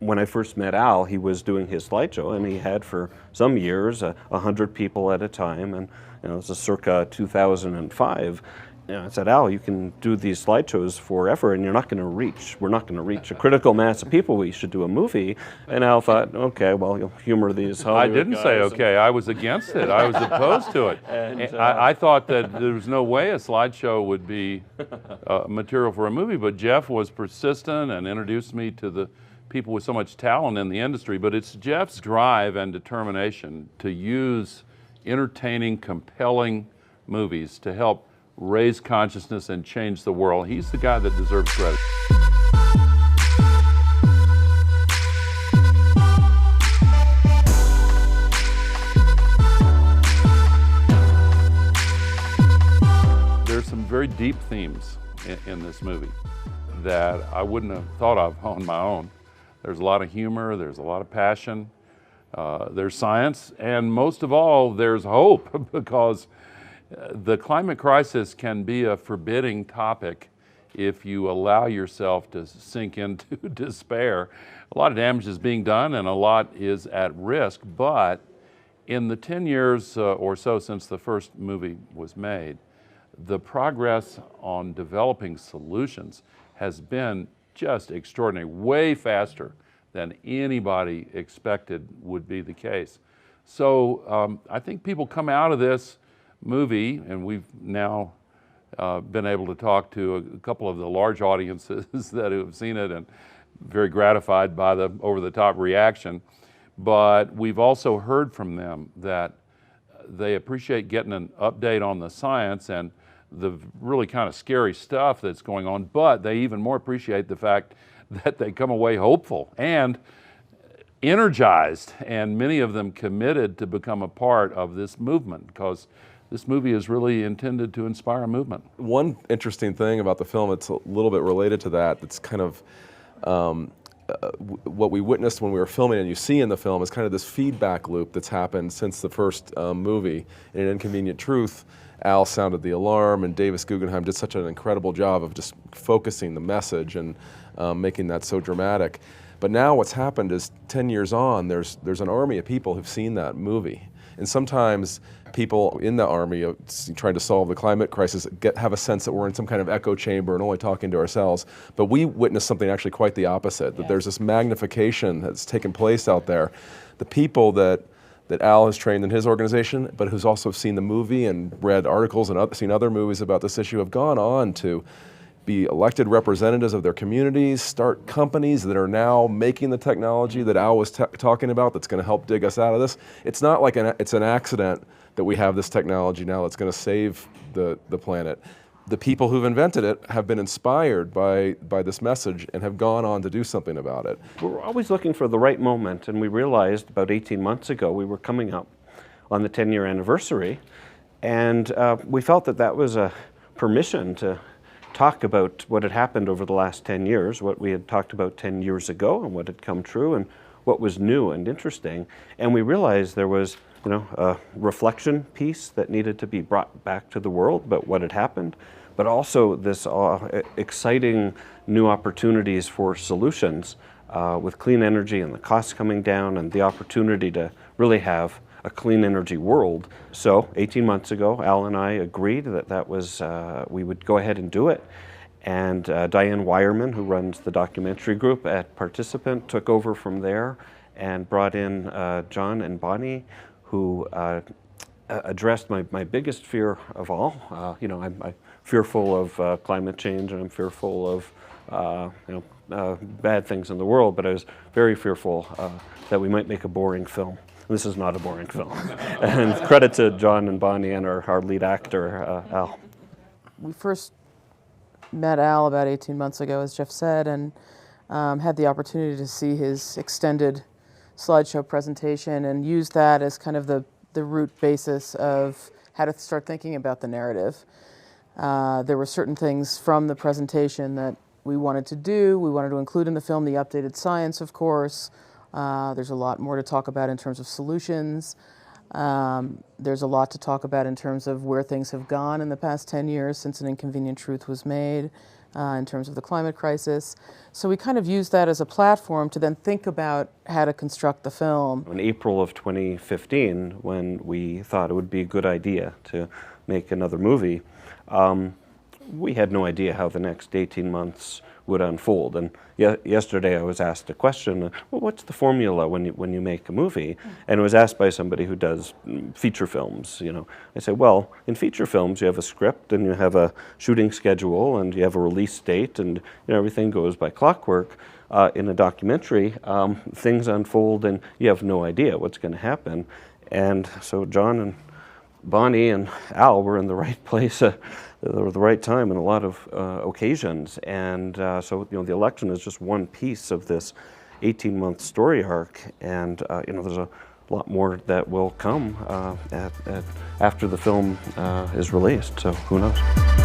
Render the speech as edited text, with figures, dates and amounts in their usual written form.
When I first met Al, he was doing his slideshow, and he had for some years 100 people at a time, and it was a circa 2005. I said, Al, you can do these slideshows forever, and we're not going to reach a critical mass of people. We should do a movie. And Al thought, okay, well, you'll humor these Hollywood I didn't say okay. I was against it. I was opposed to it. And I thought that there was no way a slideshow would be material for a movie, but Jeff was persistent and introduced me to the people with so much talent in the industry. But it's Jeff's drive and determination to use entertaining, compelling movies to help raise consciousness and change the world. He's the guy that deserves credit. There's some very deep themes in this movie that I wouldn't have thought of on my own. There's a lot of humor, there's a lot of passion, there's science, and most of all, there's hope, because the climate crisis can be a forbidding topic if you allow yourself to sink into despair. A lot of damage is being done and a lot is at risk, but in the 10 years or so since the first movie was made, the progress on developing solutions has been just extraordinary, way faster than anybody expected would be the case. So I think people come out of this movie, and we've now been able to talk to a couple of the large audiences that have seen it, and very gratified by the over-the-top reaction. But we've also heard from them that they appreciate getting an update on the science and the really kind of scary stuff that's going on, but they even more appreciate the fact that they come away hopeful and energized, and many of them committed to become a part of this movement, because this movie is really intended to inspire a movement. One interesting thing about the film, it's a little bit related to that, that's kind of what we witnessed when we were filming, and you see in the film, is kind of this feedback loop that's happened since the first movie. In Inconvenient Truth, Al sounded the alarm, and Davis Guggenheim did such an incredible job of just focusing the message and making that so dramatic. But now what's happened is 10 years on, there's an army of people who've seen that movie. And sometimes people in the army trying to solve the climate crisis have a sense that we're in some kind of echo chamber and only talking to ourselves. But we witnessed something actually quite the opposite, that there's this magnification that's taken place out there. The people that Al has trained in his organization, but who's also seen the movie and read articles and seen other movies about this issue, have gone on to be elected representatives of their communities, start companies that are now making the technology that Al was talking about that's going to help dig us out of this. It's not like it's an accident that we have this technology now that's going to save the planet. The people who've invented it have been inspired by this message and have gone on to do something about it. We're always looking for the right moment, and we realized about 18 months ago we were coming up on the 10-year anniversary, and we felt that that was a permission to talk about what had happened over the last 10 years, what we had talked about 10 years ago and what had come true and what was new and interesting. And we realized there was, a reflection piece that needed to be brought back to the world about what had happened, but also this exciting new opportunities for solutions with clean energy and the costs coming down and the opportunity to really have a clean energy world. So 18 months ago, Al and I agreed that was, we would go ahead and do it. And Diane Wireman, who runs the documentary group at Participant, took over from there and brought in John and Bonnie, who addressed my biggest fear of all. I'm fearful of climate change, and I'm fearful of bad things in the world, but I was very fearful that we might make a boring film. This is not a boring film. And credit to John and Bonnie and our lead actor, Al. We first met Al about 18 months ago, as Jeff said, and had the opportunity to see his extended slideshow presentation and use that as kind of the root basis of how to start thinking about the narrative. There were certain things from the presentation that we wanted to do. We wanted to include in the film the updated science, of course. There's a lot more to talk about in terms of solutions. There's a lot to talk about in terms of where things have gone in the past 10 years since An Inconvenient Truth was made. in terms of the climate crisis. So we kind of used that as a platform to then think about how to construct the film. In April of 2015, when we thought it would be a good idea to make another movie, we had no idea how the next 18 months would unfold. And yesterday I was asked a question, well, what's the formula when you make a movie? And it was asked by somebody who does feature films, you know. I said, well, in feature films you have a script and you have a shooting schedule and you have a release date and, you know, everything goes by clockwork. In a documentary, things unfold and you have no idea what's going to happen. And so John and Bonnie and Al were in the right place at the right time in a lot of occasions. And so, you know, the election is just one piece of this 18-month story arc. And, you know, there's a lot more that will come after the film is released. So who knows?